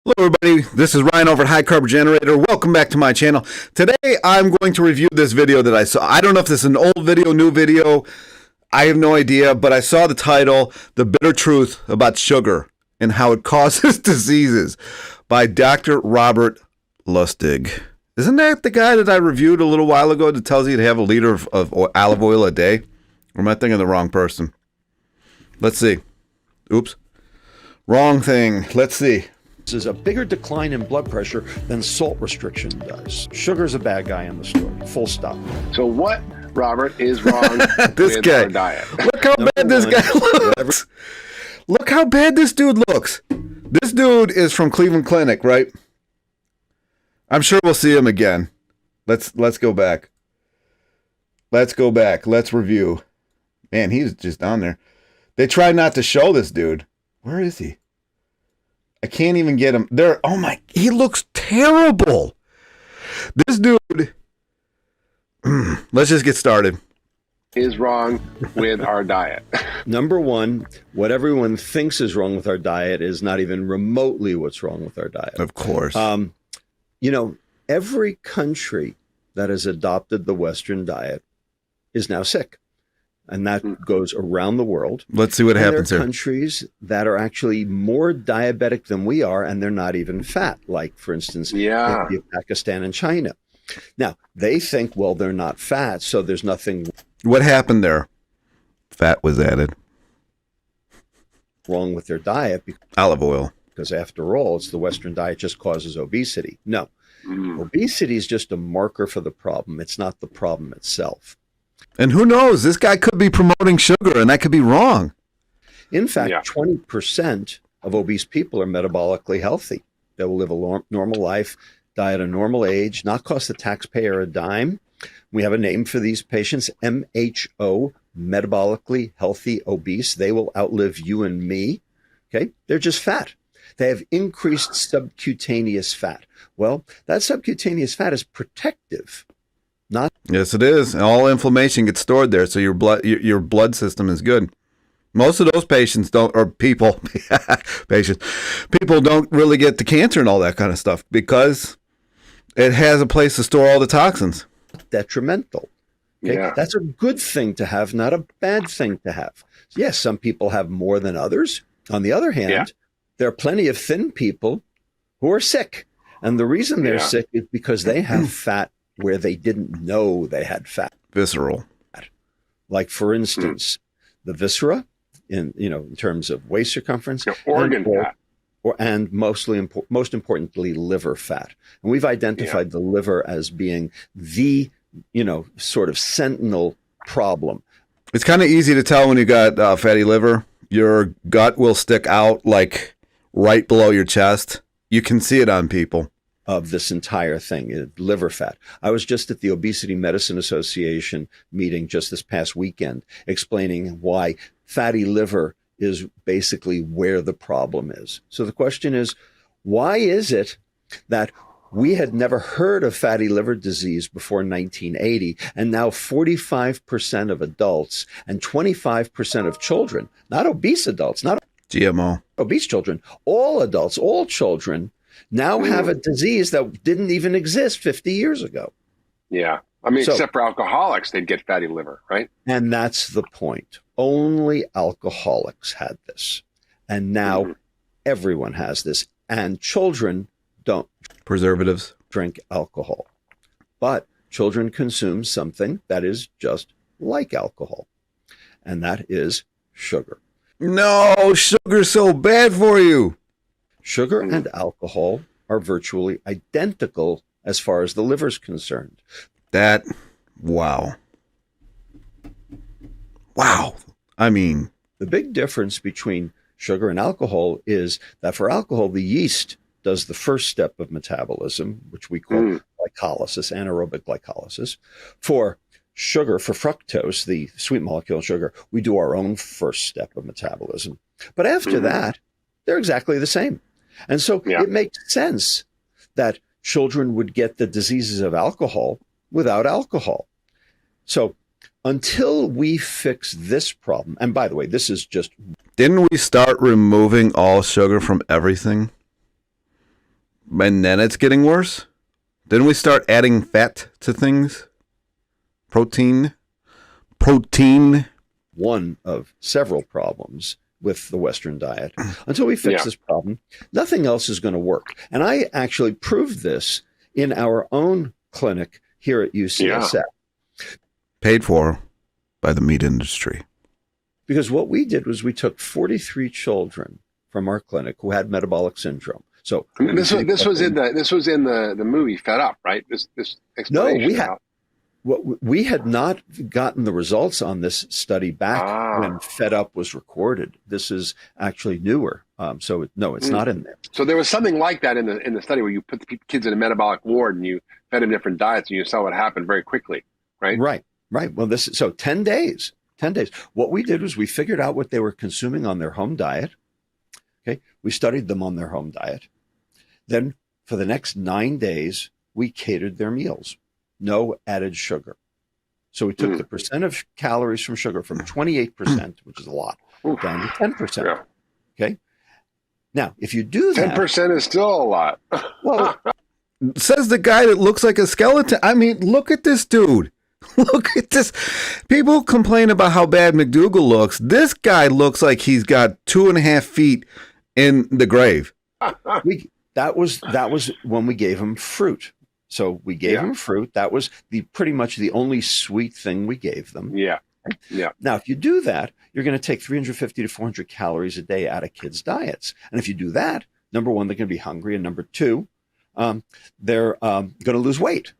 Hello everybody, this is Ryan over at High Carb Generator. Welcome back to my channel. Today I'm going to review this video that I saw. I don't know if this is an old video, new video. I have no idea, but I saw the title, The Bitter Truth About Sugar and How It Causes Diseases by Dr. Robert Lustig. Isn't that the guy that I reviewed a little while ago that tells you to have a liter of olive oil a day? Or am I thinking of the wrong person? Let's see. Oops. Wrong thing. Let's see. Is a bigger decline in blood pressure than salt restriction does. Sugar's a bad guy in the story. Full stop. So what, Robert, is wrong this with guy. our diet? Look how bad this guy looks. Look how bad this dude looks. This dude is from Cleveland Clinic, right? I'm sure we'll see him again. Let's go back. Let's go back. Let's review. Man, he's just on there. They try not to show this dude. Where is he? I can't even get him there. Oh my, he looks terrible. This dude, let's just get started. Is wrong with our diet. Number one, what everyone thinks is wrong with our diet is not even remotely what's wrong with our diet. Of course. You know, every country that has adopted the Western diet is now sick. And that goes around the world. Let's see what happens there are here. Countries that are actually more diabetic than we are, and they're not even fat. Like, for instance, India, Pakistan, and China. Now, they think, well, they're not fat, so there's nothing. What happened there? Fat was added. Wrong with their diet. Olive oil. Because after all, it's the Western diet just causes obesity. No. Obesity is just a marker for the problem. It's not the problem itself. And who knows? This guy could be promoting sugar, and that could be wrong. In fact, 20% of obese people are metabolically healthy. They will live a normal life, die at a normal age, not cost the taxpayer a dime. We have a name for these patients, MHO, metabolically healthy obese. They will outlive you and me. Okay? They're just fat. They have increased subcutaneous fat. Well, that subcutaneous fat is protective. Yes, it is. All inflammation gets stored there, so your blood system is good. Most of those patients don't, or people, people don't really get the cancer and all that kind of stuff because it has a place to store all the toxins. Detrimental. Okay? Yeah. That's a good thing to have, not a bad thing to have. Yes, some people have more than others. On the other hand, there are plenty of thin people who are sick. And the reason they're sick is because they have fat where they didn't know they had fat. Visceral. Like, for instance, the viscera, in terms of waist circumference, organ fat, and most importantly, liver fat. And we've identified the liver as being the sort of sentinel problem. It's kind of easy to tell when you got fatty liver. Your gut will stick out like right below your chest. You can see it on people. Of this entire thing, liver fat. I was just at the Obesity Medicine Association meeting just this past weekend, explaining why fatty liver is basically where the problem is. So the question is, why is it that we had never heard of fatty liver disease before 1980, and now 45% of adults and 25% of children, not obese adults, not GMO, obese children, all adults, all children, now have a disease that didn't even exist 50 years ago. Yeah. I mean, except for alcoholics, they'd get fatty liver, right? And that's the point. Only alcoholics had this. And now everyone has this. And children don't preservatives drink alcohol. But children consume something that is just like alcohol. And that is sugar. No, sugar's so bad for you. Sugar and alcohol are virtually identical as far as the liver's concerned. Wow. I mean, the big difference between sugar and alcohol is that for alcohol, the yeast does the first step of metabolism, which we call glycolysis, anaerobic glycolysis. For sugar, for fructose, the sweet molecule sugar, we do our own first step of metabolism. But after that, they're exactly the same. And so it makes sense that children would get the diseases of alcohol without alcohol. So until we fix this problem, and by the way, this is just... Didn't we start removing all sugar from everything? And then it's getting worse. Then we start adding fat to things. Protein. One of several problems with the Western diet. Until we fix this problem, nothing else is going to work. And I actually proved this in our own clinic here at UCSF. Paid for by the meat industry. Because what we did was we took 43 children from our clinic who had metabolic syndrome. So this was in the movie Fed Up, right? This explanation. We had not gotten the results on this study back when Fed Up was recorded. This is actually newer. So it's not in there. So there was something like that in the study where you put the kids in a metabolic ward and you fed them different diets and you saw what happened very quickly, right? Right. Well, 10 days. 10 days. What we did was we figured out what they were consuming on their home diet. Okay. We studied them on their home diet. Then for the next 9 days, we catered their meals. No added sugar. So we took the percent of calories from sugar from 28%, which is a lot, down to 10%. Yeah. Okay. Now, if you do that, 10% is still a lot. Well, says the guy that looks like a skeleton. I mean, look at this dude. Look at this. People complain about how bad McDougal looks. This guy looks like he's got 2.5 feet in the grave. That was when we gave him fruit. So we gave them fruit. That was pretty much the only sweet thing we gave them. Yeah. Now, if you do that, you're going to take 350 to 400 calories a day out of kids' diets. And if you do that, number one, they're going to be hungry. And number two, they're going to lose weight.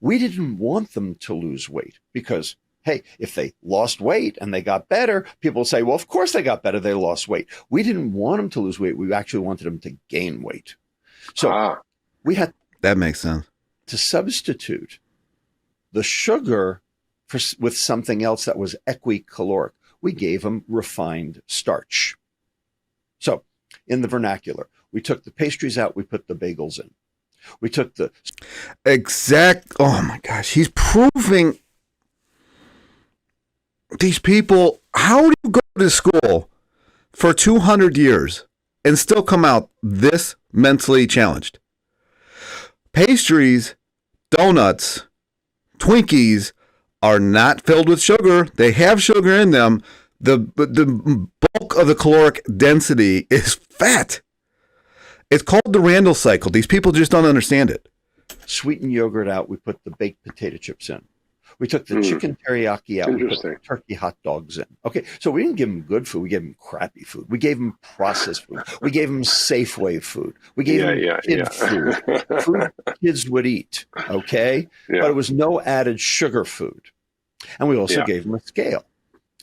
We didn't want them to lose weight because, hey, if they lost weight and they got better, people say, well, of course they got better. They lost weight. We didn't want them to lose weight. We actually wanted them to gain weight. So we had that makes sense to substitute the sugar with something else that was equicaloric. We gave them refined starch. So in the vernacular, we took the pastries out, we put the bagels in. We took the oh my gosh, he's proving these people. How do you go to school for 200 years and still come out this mentally challenged? Pastries, donuts, Twinkies are not filled with sugar. They have sugar in them. The bulk of the caloric density is fat. It's called the Randall cycle. These people just don't understand it. Sweetened yogurt out. We put the baked potato chips in. We took the chicken teriyaki out. We put the turkey hot dogs in. Okay, so we didn't give them good food. We gave them crappy food. We gave them processed food. We gave them Safeway food. We gave them kid food kids would eat, okay? Yeah. But it was no added sugar food. And we also gave them a scale.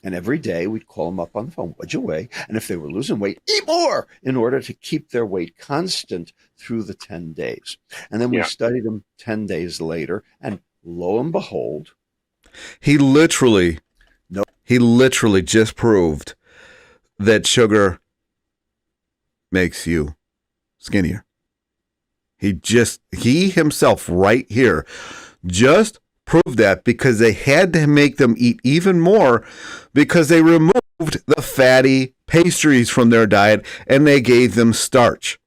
And every day we'd call them up on the phone, what'd you weigh? And if they were losing weight, eat more in order to keep their weight constant through the 10 days. And then we studied them 10 days later, and lo and behold, he literally just proved that sugar makes you skinnier. He himself right here just proved that because they had to make them eat even more because they removed the fatty pastries from their diet and they gave them starch.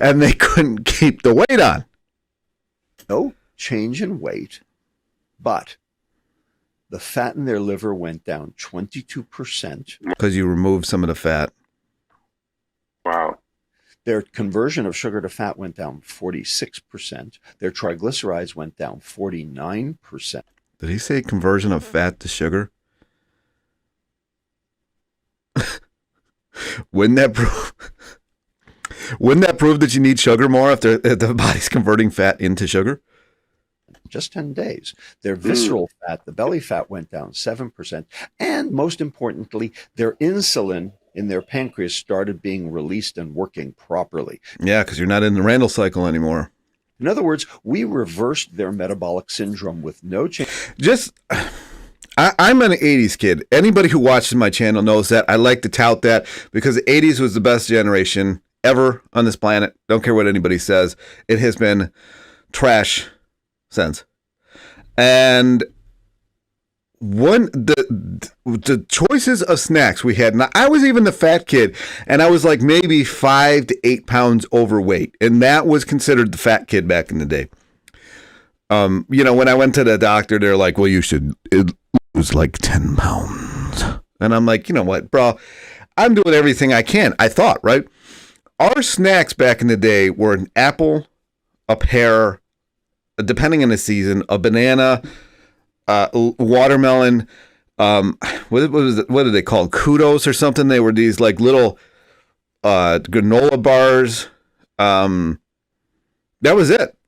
And they couldn't keep the weight on. No change in weight, but the fat in their liver went down 22%. Because you removed some of the fat. Wow. Their conversion of sugar to fat went down 46%. Their triglycerides went down 49%. Did he say conversion of fat to sugar? Wouldn't that prove that you need sugar more if the body's converting fat into sugar? Just 10 days. Their visceral fat, the belly fat, went down 7%. And most importantly, their insulin in their pancreas started being released and working properly. Yeah, because you're not in the Randall cycle anymore. In other words, we reversed their metabolic syndrome with no change. I'm an 80s kid. Anybody who watches my channel knows that. I like to tout that because the 80s was the best generation ever on this planet. Don't care what anybody says. It has been trash since. And the choices of snacks we had, and I was even the fat kid, and I was like maybe 5 to 8 pounds overweight, and that was considered the fat kid back in the day. When I went to the doctor, they're like, well, you should lose like 10 pounds. And I'm like, you know what, bro, I'm doing everything I can. I thought, right? Our snacks back in the day were an apple, a pear, depending on the season, a banana, watermelon, what are they called? Kudos or something? They were these like little granola bars. That was it.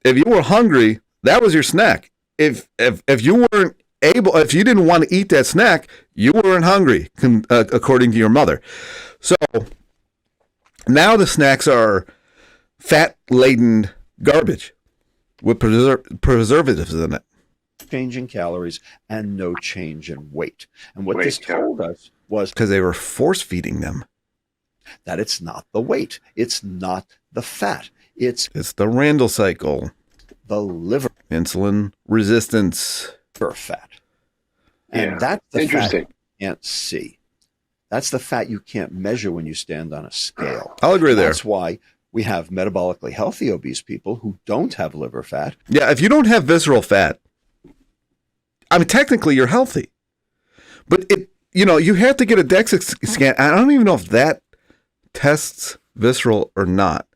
If you were hungry, that was your snack. If you weren't able, if you didn't want to eat that snack, you weren't hungry, according to your mother. So now the snacks are fat-laden garbage with preservatives in it. Change in calories and no change in weight. And what this told us was, because they were force feeding them, that it's not the weight, it's not the fat, it's the Randall cycle, the liver, insulin resistance, fat, and that's the fat you can't see. That's the fat you can't measure when you stand on a scale. I'll agree there. That's why we have metabolically healthy obese people who don't have liver fat. Yeah, if you don't have visceral fat, I mean, technically you're healthy, but you have to get a DEXA scan. I don't even know if that tests visceral or not.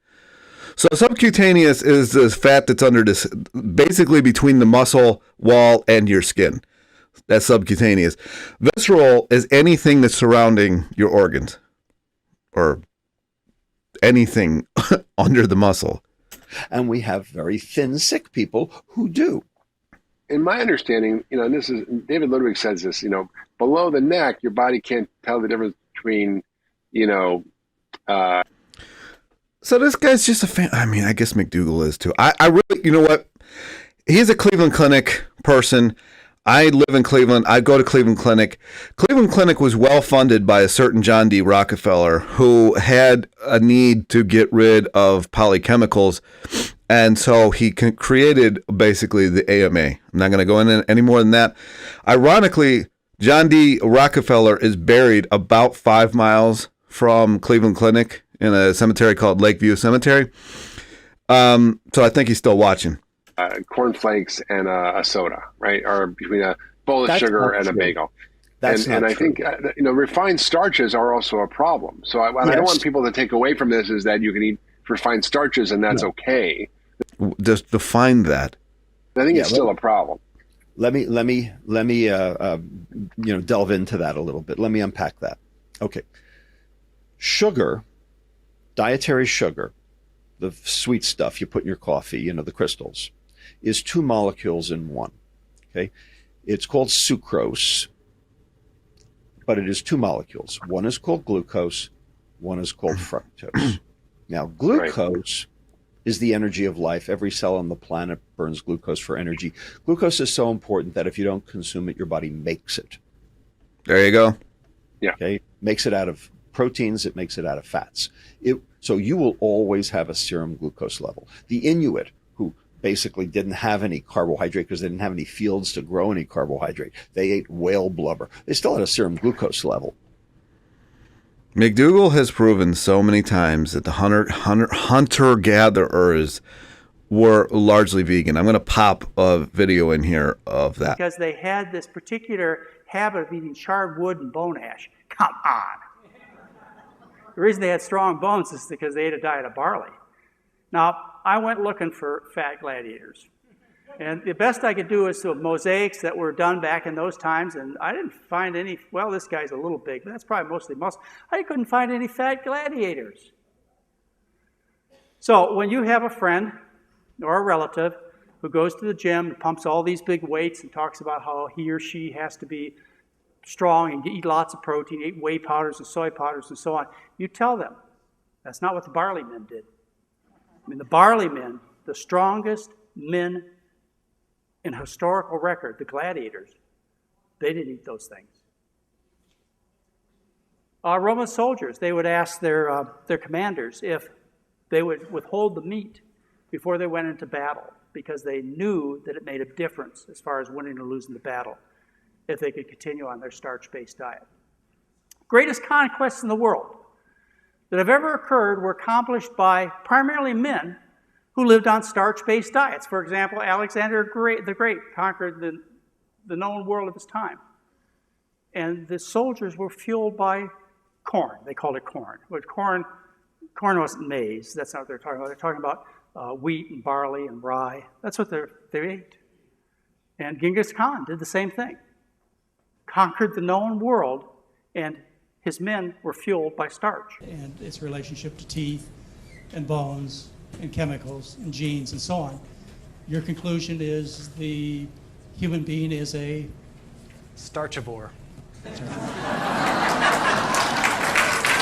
So subcutaneous is this fat that's under this, basically between the muscle wall and your skin. That's subcutaneous. Visceral is anything that's surrounding your organs or anything under the muscle. And we have very thin, sick people who do. In my understanding, and this is, David Ludwig says this, below the neck, your body can't tell the difference between, So this guy's just a fan. I mean, I guess McDougall is too. I really, you know what? He's a Cleveland Clinic person. I live in Cleveland. I go to Cleveland Clinic. Cleveland Clinic was well funded by a certain John D. Rockefeller who had a need to get rid of polychemicals. And so he created basically the AMA. I'm not going to go into any more than that. Ironically, John D. Rockefeller is buried about 5 miles from Cleveland Clinic in a cemetery called Lakeview Cemetery. So I think he's still watching. Cornflakes and a soda, right? Or between a bowl of sugar and a bagel. And I think, refined starches are also a problem. So what I don't want people to take away from this is that you can eat refined starches and that's okay. Just define that. I think it's still a problem. Let me delve into that a little bit. Let me unpack that. Okay. Sugar, dietary sugar, the sweet stuff you put in your coffee, the crystals, is 2 molecules in one. Okay. It's called sucrose, but it is 2 molecules. One is called glucose, one is called fructose. Now, glucose is the energy of life. Every cell on the planet burns glucose for energy. Glucose is so important that if you don't consume it, your body makes it. There you go. Yeah. Okay. Makes it out of proteins. It makes it out of fats. So you will always have a serum glucose level. The Inuit, who basically didn't have any carbohydrate because they didn't have any fields to grow any carbohydrate, they ate whale blubber. They still had a serum glucose level. McDougall has proven so many times that the hunter-gatherers were largely vegan. I'm going to pop a video in here of that. Because they had this particular habit of eating charred wood and bone ash. Come on. The reason they had strong bones is because they ate a diet of barley. Now, I went looking for fat gladiators. And the best I could do is the mosaics that were done back in those times, and I didn't find any. Well, this guy's a little big, but that's probably mostly muscle. I couldn't find any fat gladiators. So when you have a friend or a relative who goes to the gym and pumps all these big weights and talks about how he or she has to be strong and eat lots of protein, eat whey powders and soy powders and so on, you tell them that's not what the barley men did. I mean, the barley men, the strongest men in historical record, the gladiators, they didn't eat those things. Roman soldiers, they would ask their commanders if they would withhold the meat before they went into battle because they knew that it made a difference as far as winning or losing the battle. if they could continue on their starch-based diet. Greatest conquests in the world that have ever occurred were accomplished by primarily men who lived on starch-based diets. For example, Alexander the Great conquered the known world of his time. And the soldiers were fueled by corn. They called it corn. But corn wasn't maize. That's not what they're talking about. They're talking about wheat and barley and rye. That's what they ate. And Genghis Khan did the same thing. Conquered the known world, and his men were fueled by starch. And its relationship to teeth and bones and chemicals and genes and so on. Your conclusion is the human being is a starchivore.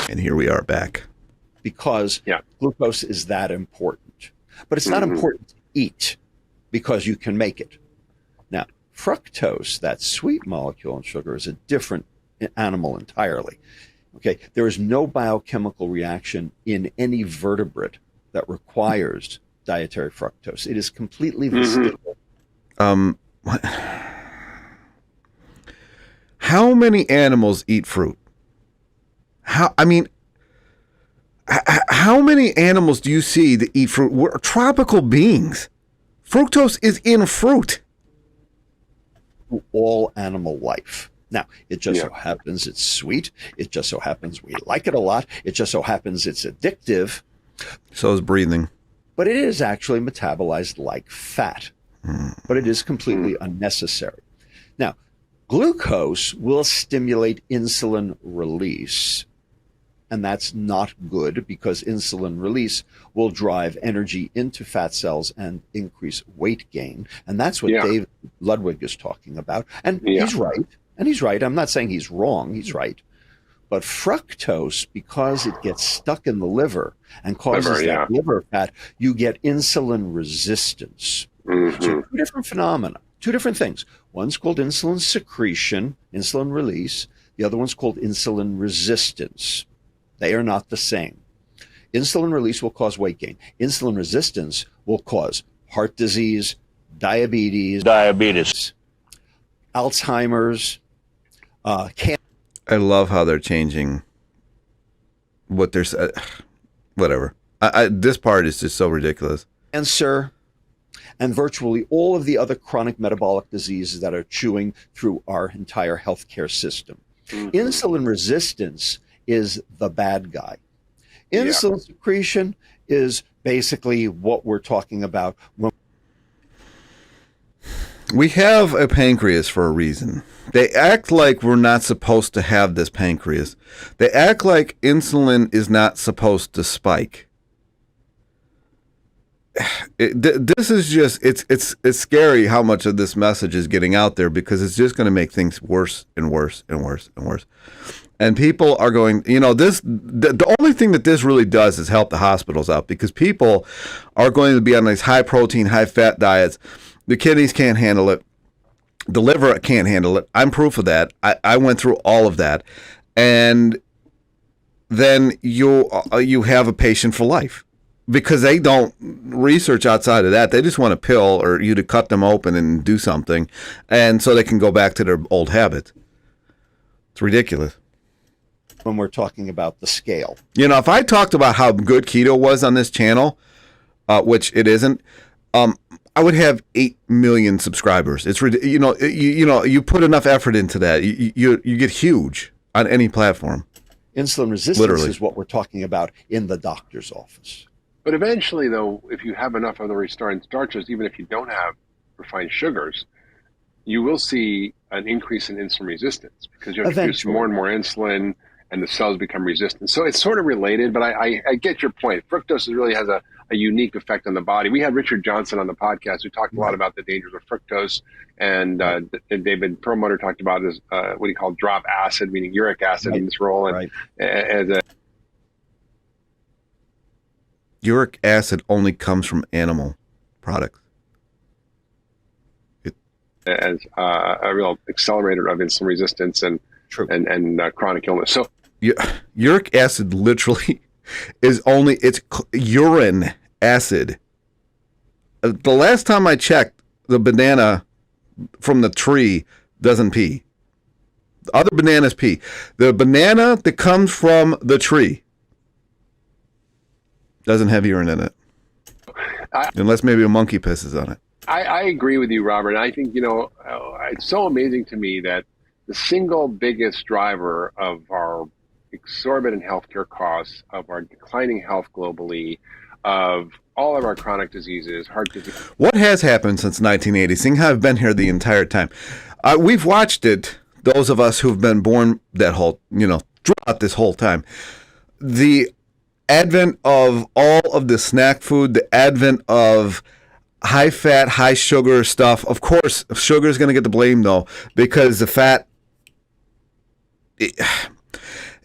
And here we are back. Because glucose is that important. But it's not important to eat because you can make it. Now, fructose, that sweet molecule in sugar, is a different animal entirely. Okay, there is no biochemical reaction in any vertebrate that requires dietary fructose. It is completely vestigial. How many animals eat fruit? How many animals do you see that eat fruit? We're tropical beings. Fructose is in fruit. All animal life. Now, it just so happens it's sweet. It just so happens we like it a lot. It just so happens it's addictive. So is breathing. But it is actually metabolized like fat. But it is completely unnecessary. Now, glucose will stimulate insulin release. And that's not good because insulin release will drive energy into fat cells and increase weight gain. And that's what Dave Ludwig is talking about. And he's right. And he's right. I'm not saying he's wrong. He's right. But fructose, because it gets stuck in the liver and causes that liver fat, you get insulin resistance. So two different phenomena, two different things. One's called insulin secretion, insulin release. The other one's called insulin resistance. They are not the same. Insulin release will cause weight gain. Insulin resistance will cause heart disease, diabetes, Alzheimer's, cancer. I love how they're changing what they're saying. Whatever. This part is just so ridiculous. Cancer, and virtually all of the other chronic metabolic diseases that are chewing through our entire healthcare system. Insulin resistance is the bad guy. Insulin secretion is basically what we're talking about. We have a pancreas for a reason. They act like we're not supposed to have this pancreas. They act like insulin is not supposed to spike. This is just, it's scary how much of this message is getting out there because it's just going to make things worse and worse and worse and worse. And people are going, the only thing that this really does is help the hospitals out because people are going to be on these high protein, high fat diets. The kidneys can't handle it. The liver can't handle it. I'm proof of that. I went through all of that. And then you have a patient for life because they don't research outside of that. They just want a pill or you to cut them open and do something. And so they can go back to their old habits. It's ridiculous. When we're talking about the scale. If I talked about how good keto was on this channel, which it isn't, I would have 8 million subscribers. It's you put enough effort into that, you get huge on any platform. Insulin resistance is what we're talking about in the doctor's office. But eventually, though, if you have enough of the restoring starches, even if you don't have refined sugars, you will see an increase in insulin resistance because you have to produce more and more insulin, and the cells become resistant. So it's sort of related, but I get your point. Fructose really has a unique effect on the body. We had Richard Johnson on the podcast who talked a lot about the dangers of fructose, and David Perlmutter talked about this, what he called drop acid, meaning uric acid in this role. And uric acid only comes from animal products. As a real accelerator of insulin resistance and chronic illness. So uric acid literally is it's urine acid. The last time I checked, the banana from the tree doesn't pee. The other bananas pee. The banana that comes from the tree doesn't have urine in it. Unless maybe a monkey pisses on it. I agree with you, Robert. I think, it's so amazing to me that the single biggest driver of our exorbitant healthcare costs, of our declining health globally, of all of our chronic diseases, heart disease. What has happened since 1980? Seeing how I've been here the entire time. We've watched it, those of us who've been born that whole, throughout this whole time. The advent of all of the snack food, the advent of high fat, high sugar stuff. Of course, sugar is going to get the blame though, because the fat.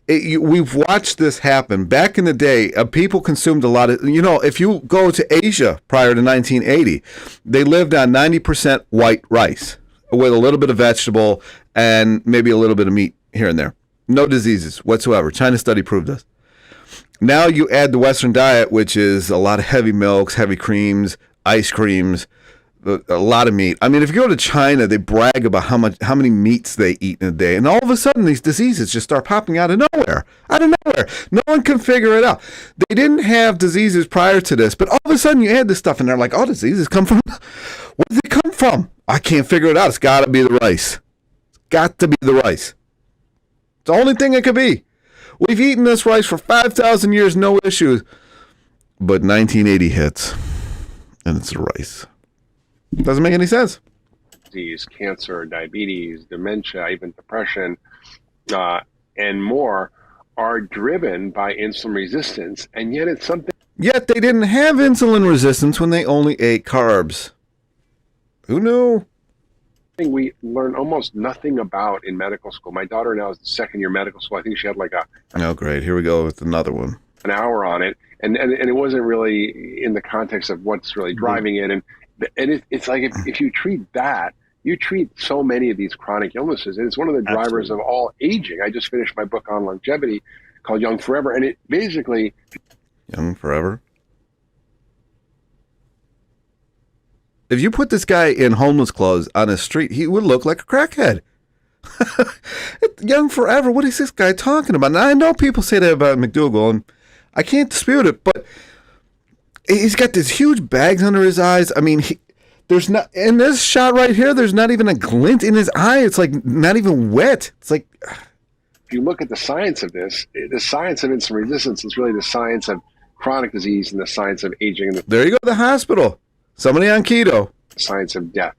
We've watched this happen. Back in the day, people consumed a lot of, if you go to Asia prior to 1980, they lived on 90% white rice with a little bit of vegetable and maybe a little bit of meat here and there. No diseases whatsoever. China study proved this. Now you add the Western diet, which is a lot of heavy milks, heavy creams, ice creams, a lot of meat. I mean, if you go to China, they brag about how many meats they eat in a day, and all of a sudden these diseases just start popping out of nowhere. No one can figure it out. They didn't have diseases prior to this, but all of a sudden you add this stuff, and they're like, "Oh, diseases come from? Where do they come from? I can't figure it out. It's got to be the rice. It's got to be the rice. It's the only thing it could be. We've eaten this rice for 5,000 years, no issues, but 1980 hits, and it's the rice." Doesn't make any sense. Disease, cancer, diabetes, dementia, even depression, and more are driven by insulin resistance, and yet it's something. Yet they didn't have insulin resistance when they only ate carbs. Who knew? We learn almost nothing about in medical school. My daughter now is the second year medical school. I think she had like Oh, great. Here we go with another one. An hour on it, and it wasn't really in the context of what's really driving it, and it's like if you treat that, you treat so many of these chronic illnesses, and it's one of the drivers of all aging. I just finished my book on longevity called Young Forever, and it basically... Young Forever? If you put this guy in homeless clothes on a street, he would look like a crackhead. Young Forever, what is this guy talking about? Now, I know people say that about McDougal, and I can't dispute it, but he's got these huge bags under his eyes. I mean, there's not, in this shot right here, there's not even a glint in his eye. It's like not even wet. It's like... If you look at the science of this, the science of insulin resistance is really the science of chronic disease and the science of aging. And there you go, the hospital. Somebody on keto. The science of death.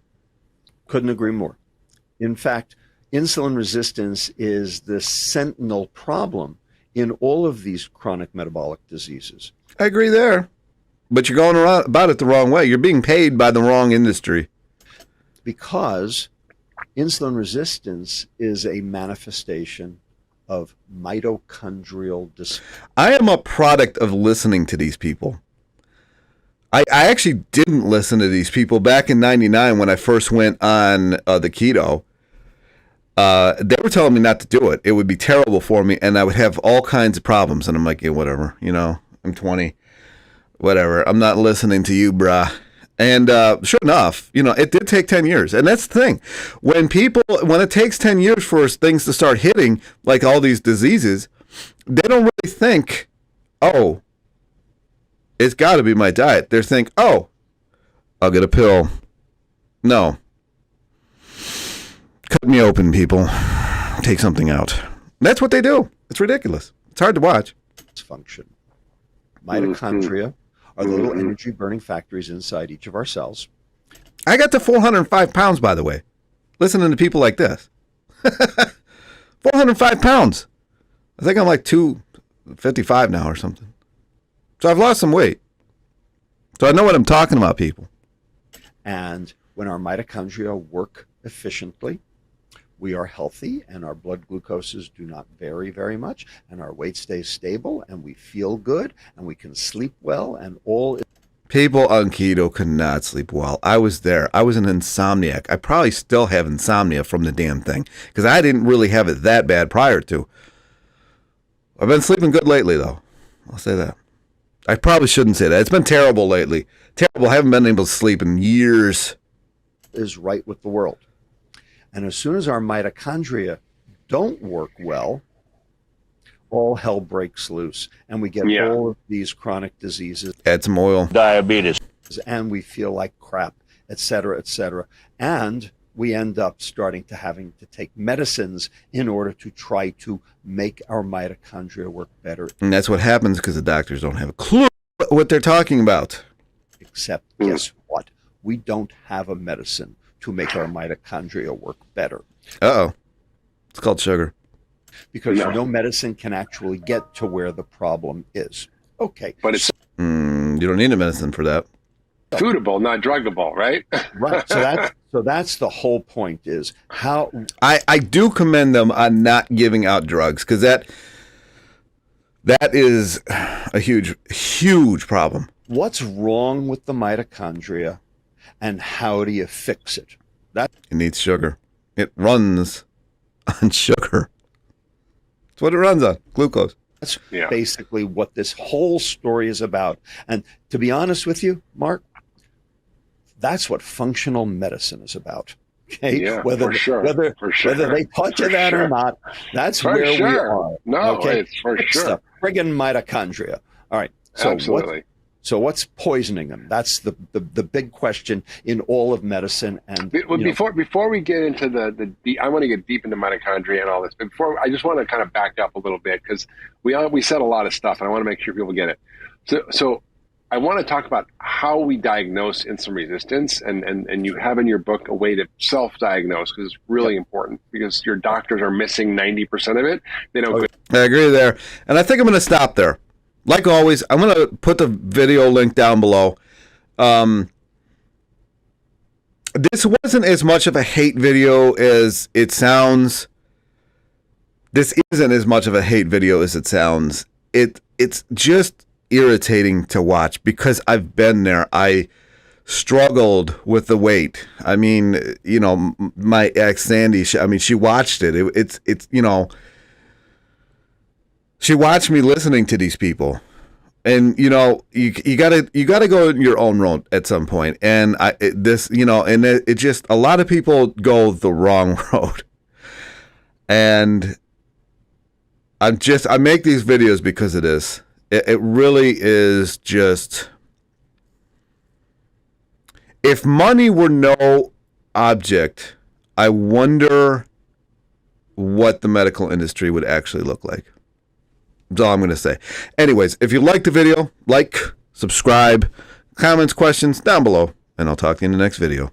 Couldn't agree more. In fact, insulin resistance is the sentinel problem in all of these chronic metabolic diseases. I agree there. But you're going about it the wrong way. You're being paid by the wrong industry. Because insulin resistance is a manifestation of mitochondrial dysfunction. I am a product of listening to these people. I actually didn't listen to these people back in 99 when I first went on the keto. They were telling me not to do it. It would be terrible for me, and I would have all kinds of problems. And I'm like, yeah, whatever. I'm 20. Whatever. I'm not listening to you, brah. And sure enough, it did take 10 years. And that's the thing. When it takes 10 years for things to start hitting, like all these diseases, they don't really think, oh, it's got to be my diet. They think, oh, I'll get a pill. No. Cut me open, people. Take something out. That's what they do. It's ridiculous. It's hard to watch. Function. Mitochondria are the little energy burning factories inside each of our cells. I got to 405 pounds, by the way, listening to people like this. 405 pounds. I think I'm like 255 now or something. So I've lost some weight. So I know what I'm talking about, people. And when our mitochondria work efficiently, we are healthy and our blood glucoses do not vary very much and our weight stays stable and we feel good and we can sleep well and all. People on keto cannot sleep well. I was there. I was an insomniac. I probably still have insomnia from the damn thing because I didn't really have it that bad prior to. I've been sleeping good lately, though. I'll say that. I probably shouldn't say that. It's been terrible lately. Terrible. I haven't been able to sleep in years. Is right with the world. And as soon as our mitochondria don't work well, all hell breaks loose, and we get all of these chronic diseases. Add some oil. Diabetes. And we feel like crap, et cetera, et cetera. And we end up having to take medicines in order to try to make our mitochondria work better. And that's what happens because the doctors don't have a clue what they're talking about. Except, guess what? We don't have a medicine to make our mitochondria work better. Uh-oh. It's called sugar. Because no medicine can actually get to where the problem is. Okay. But it's you don't need a medicine for that. foodable, not druggable, right? Right. So that's the whole point, is how I do commend them on not giving out drugs, because that is a huge problem. What's wrong with the mitochondria and how do you fix it? It needs sugar. It runs on sugar. That's what it runs on, glucose. That's basically what this whole story is about. And to be honest with you, Mark, that's what functional medicine is whether they taught you that or not, that's where we are. No, it's for sure. The friggin' mitochondria. All right. So absolutely. What's poisoning them? That's the big question in all of medicine. And before we get into the I want to get deep into mitochondria and all this. But I just want to kind of back up a little bit, because we said a lot of stuff, and I want to make sure people get it. So I want to talk about how we diagnose insulin resistance, and you have in your book a way to self-diagnose, because it's really important, because your doctors are missing 90% of it. They don't. I agree there, and I think I'm going to stop there. Like always, I'm going to put the video link down below. This wasn't as much of a hate video as it sounds. This isn't as much of a hate video as it sounds. It's just irritating to watch, because I've been there. I struggled with the weight. I mean, my ex Sandy, she watched it. It's she watched me listening to these people, and you gotta go your own road at some point. And it just, a lot of people go the wrong road, and I make these videos because of this. It really is just, if money were no object, I wonder what the medical industry would actually look like. That's all I'm going to say. Anyways, if you liked the video, like, subscribe, comments, questions down below, and I'll talk to you in the next video.